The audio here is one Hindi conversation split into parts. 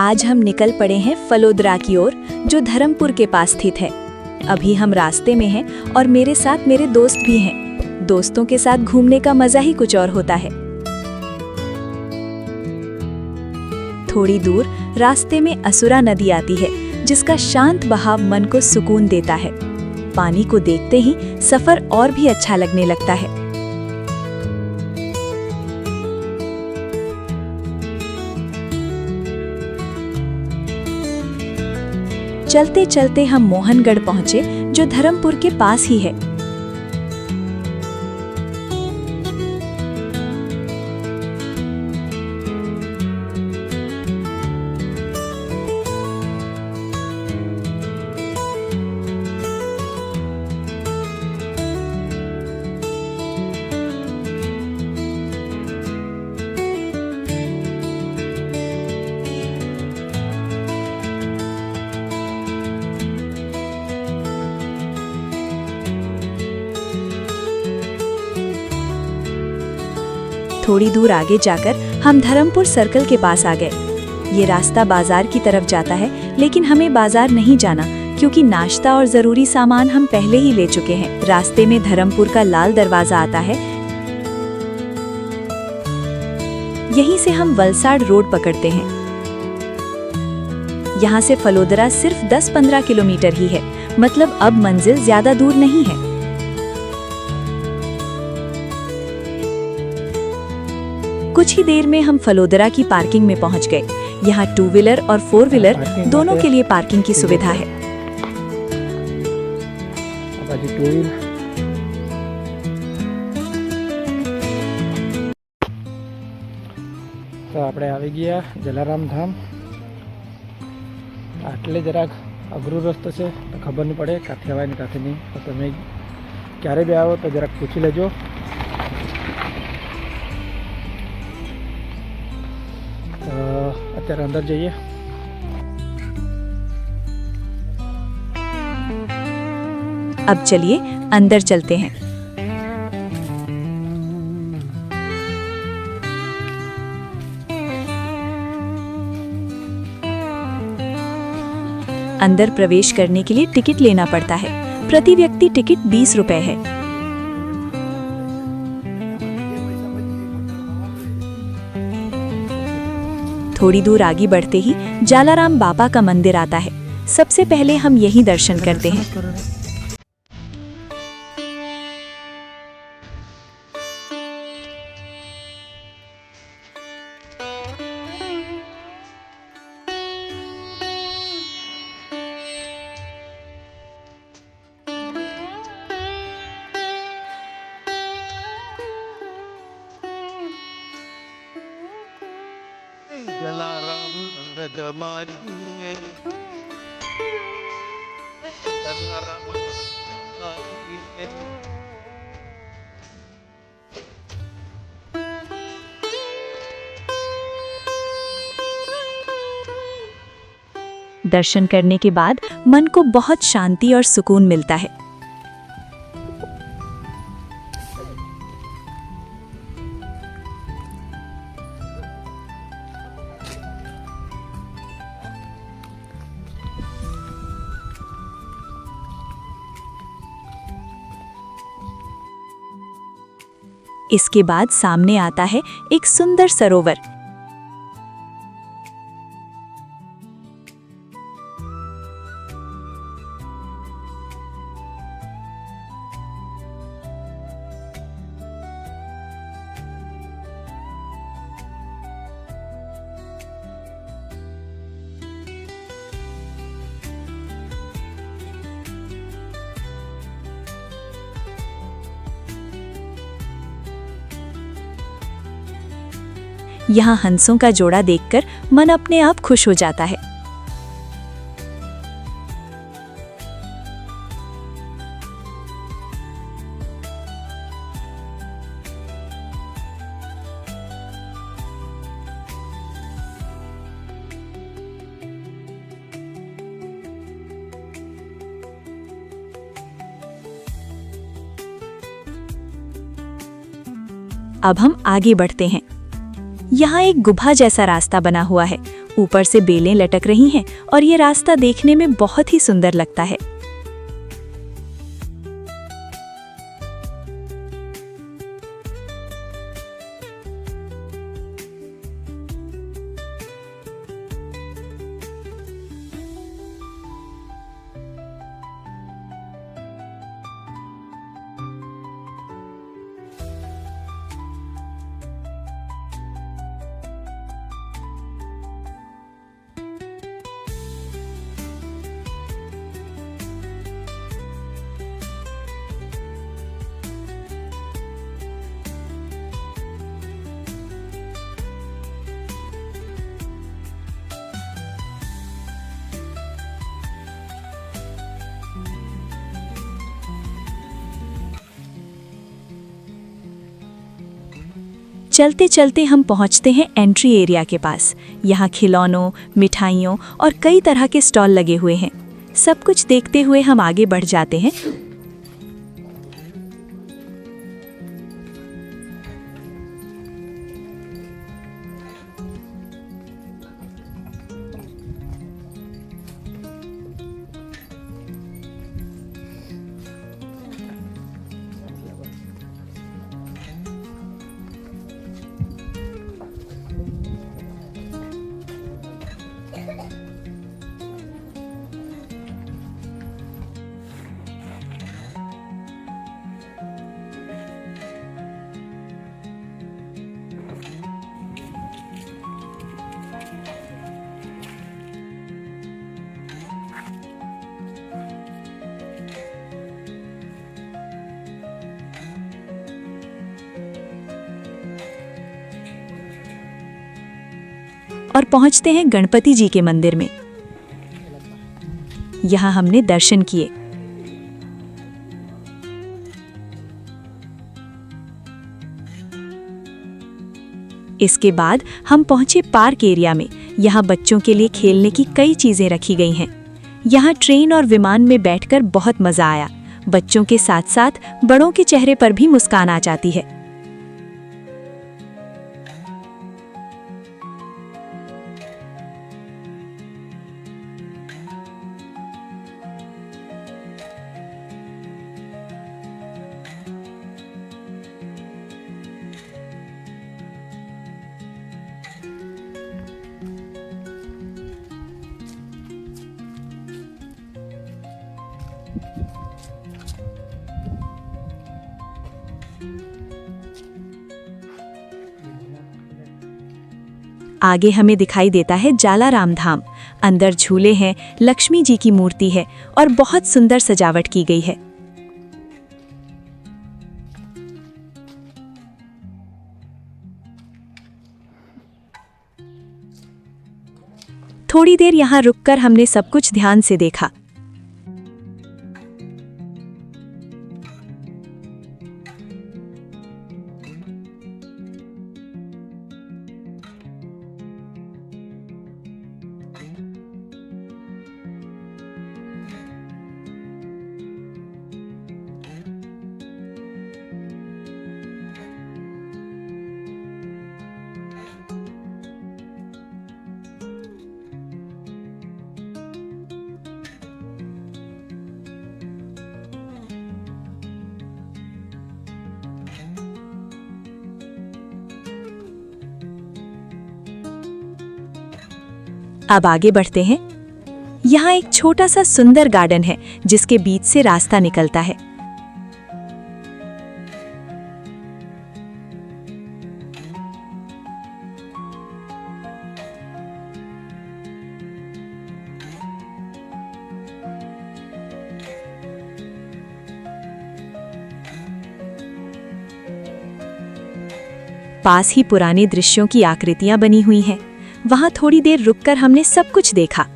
आज हम निकल पड़े हैं फलोदरा की ओर, जो धर्मपुर के पास स्थित है। अभी हम रास्ते में हैं और मेरे साथ मेरे दोस्त भी हैं। दोस्तों के साथ घूमने का मजा ही कुछ और होता है। थोड़ी दूर रास्ते में असुरा नदी आती है, जिसका शांत बहाव मन को सुकून देता है। पानी को देखते ही सफर और भी अच्छा लगने लगता है। चलते चलते हम मोहनगढ़ पहुंचे, जो धर्मपुर के पास ही है। थोड़ी दूर आगे जाकर हम धर्मपुर सर्कल के पास आ गए। ये रास्ता बाजार की तरफ जाता है, लेकिन हमें बाजार नहीं जाना, क्योंकि नाश्ता और जरूरी सामान हम पहले ही ले चुके हैं। रास्ते में धर्मपुर का लाल दरवाजा आता है। यहीं से हम वलसाड रोड पकड़ते हैं। यहाँ से फलोदरा सिर्फ 10-15 किलोमीटर ही है, मतलब अब मंजिल ज्यादा दूर नहीं है। कुछ ही देर में हम फलोदरा की पार्किंग में पहुंच गए। यहाँ 2 व्हीलर और 4 व्हीलर दोनों के लिए पार्किंग की सुविधा है। तो આપણે આવી ગયા જલારામ ધામ। આટલે જરાક અઘરું રસ્તો છે, તો ખબર નહીં પડે કાંથી આવાય ને કાંથી નહીં। તો તમે ક્યારે બી આવો તો જરાક પૂછી લેજો। અત્યારે અંદર જઈએ। अब चलिए अंदर चलते हैं। अंदर प्रवेश करने के लिए टिकट लेना पड़ता है। प्रति व्यक्ति टिकट 20 रुपए है। थोड़ी दूर आगे बढ़ते ही जालाराम बापा का मंदिर आता है। सबसे पहले हम यही दर्शन करते हैं। दर्शन करने के बाद मन को बहुत शांति और सुकून मिलता है। इसके बाद सामने आता है एक सुंदर सरोवर। यहाँ हंसों का जोड़ा देखकर मन अपने आप खुश हो जाता है। अब हम आगे बढ़ते हैं। यहाँ एक गुफा जैसा रास्ता बना हुआ है। ऊपर से बेलें लटक रही हैं और ये रास्ता देखने में बहुत ही सुंदर लगता है। चलते चलते हम पहुंचते हैं एंट्री एरिया के पास। यहाँ खिलौनों, मिठाइयों और कई तरह के स्टॉल लगे हुए हैं। सब कुछ देखते हुए हम आगे बढ़ जाते हैं। और पहुंचते हैं गणपति जी के मंदिर में। यहाँ हमने दर्शन किए। इसके बाद हम पहुंचे पार्क एरिया में। यहाँ बच्चों के लिए खेलने की कई चीजें रखी गई हैं। यहाँ ट्रेन और विमान में बैठकर बहुत मजा आया। बच्चों के साथ साथ बड़ों के चेहरे पर भी मुस्कान आ जाती है। आगे हमें दिखाई देता है जालाराम धाम। अंदर झूले हैं, लक्ष्मी जी की मूर्ति है और बहुत सुंदर सजावट की गई है। थोड़ी देर यहाँ रुककर हमने सब कुछ ध्यान से देखा। अब आगे बढ़ते हैं। यहाँ एक छोटा सा सुंदर गार्डन है जिसके बीच से रास्ता निकलता है। पास ही पुराने दृश्यों की आकृतियां बनी हुई हैं। वहां थोड़ी देर रुककर हमने सब कुछ देखा।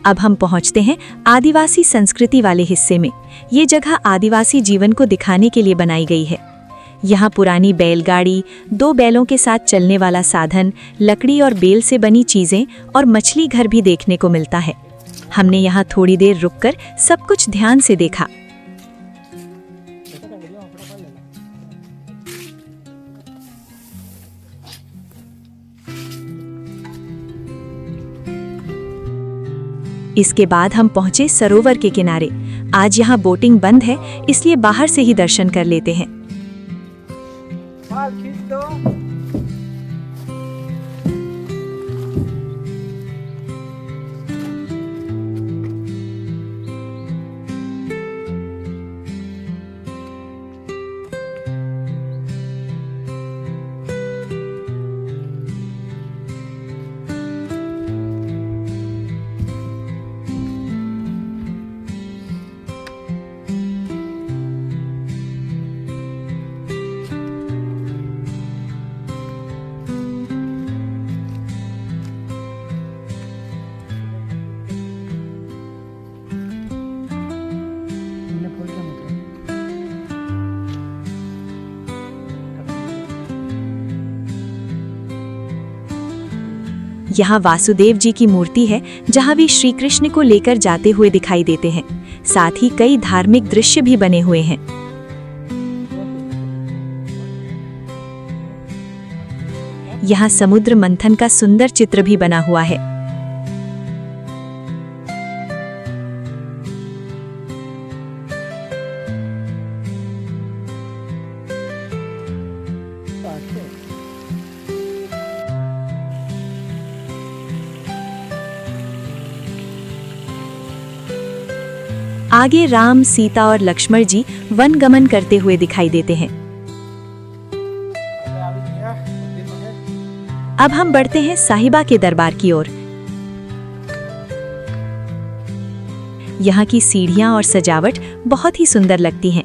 अब हम पहुंचते हैं आदिवासी संस्कृति वाले हिस्से में। ये जगह आदिवासी जीवन को दिखाने के लिए बनाई गई है। यहाँ पुरानी बैलगाड़ी, 2 बैलों के साथ चलने वाला साधन, लकड़ी और बेल से बनी चीजें और मछली घर भी देखने को मिलता है। हमने यहाँ थोड़ी देर रुककर सब कुछ ध्यान से देखा। इसके बाद हम पहुंचे सरोवर के किनारे। आज यहाँ बोटिंग बंद है, इसलिए बाहर से ही दर्शन कर लेते हैं। यहाँ वासुदेव जी की मूर्ति है, जहाँ वे श्री कृष्ण को लेकर जाते हुए दिखाई देते हैं। साथ ही कई धार्मिक दृश्य भी बने हुए हैं। यहाँ समुद्र मंथन का सुंदर चित्र भी बना हुआ है। आगे राम, सीता और लक्ष्मण जी वन गमन करते हुए दिखाई देते हैं। अब हम बढ़ते हैं साहिबा के दरबार की ओर। यहाँ की सीढ़ियां और सजावट बहुत ही सुंदर लगती हैं।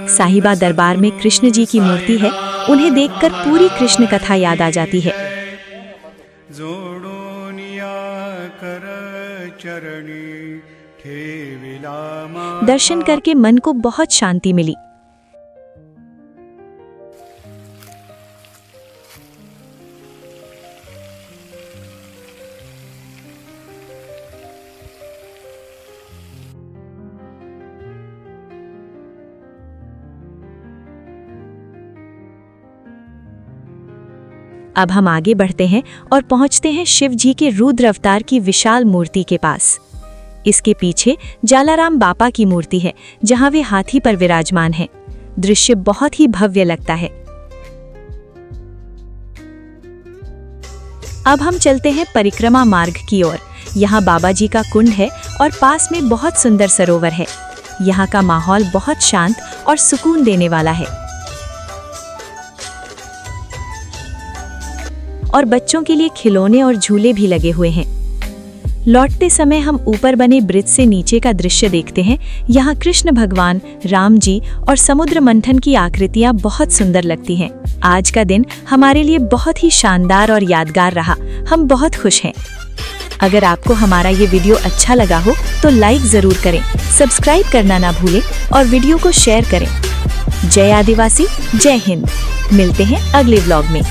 साहिबा दरबार में कृष्ण जी की मूर्ति है। उन्हें देखकर पूरी कृष्ण कथा याद आ जाती है। दर्शन करके मन को बहुत शांति मिली। अब हम आगे बढ़ते हैं और पहुंचते हैं शिव जी के रुद्र अवतार की विशाल मूर्ति के पास। इसके पीछे जालाराम बापा की मूर्ति है, जहां वे हाथी पर विराजमान हैं। दृश्य बहुत ही भव्य लगता है। अब हम चलते हैं परिक्रमा मार्ग की ओर। यहाँ बाबा जी का कुंड है और पास में बहुत सुंदर सरोवर है। यहाँ का माहौल बहुत शांत और सुकून देने वाला है और बच्चों के लिए खिलौने और झूले भी लगे हुए हैं। लौटते समय हम ऊपर बने ब्रिज से नीचे का दृश्य देखते हैं। यहाँ कृष्ण भगवान, राम जी और समुद्र मंथन की आकृतियाँ बहुत सुंदर लगती हैं। आज का दिन हमारे लिए बहुत ही शानदार और यादगार रहा। हम बहुत खुश हैं। अगर आपको हमारा ये वीडियो अच्छा लगा हो तो लाइक जरूर करें, सब्सक्राइब करना ना भूलें और वीडियो को शेयर करें। जय आदिवासी, जय हिंद। मिलते हैं अगले व्लॉग में।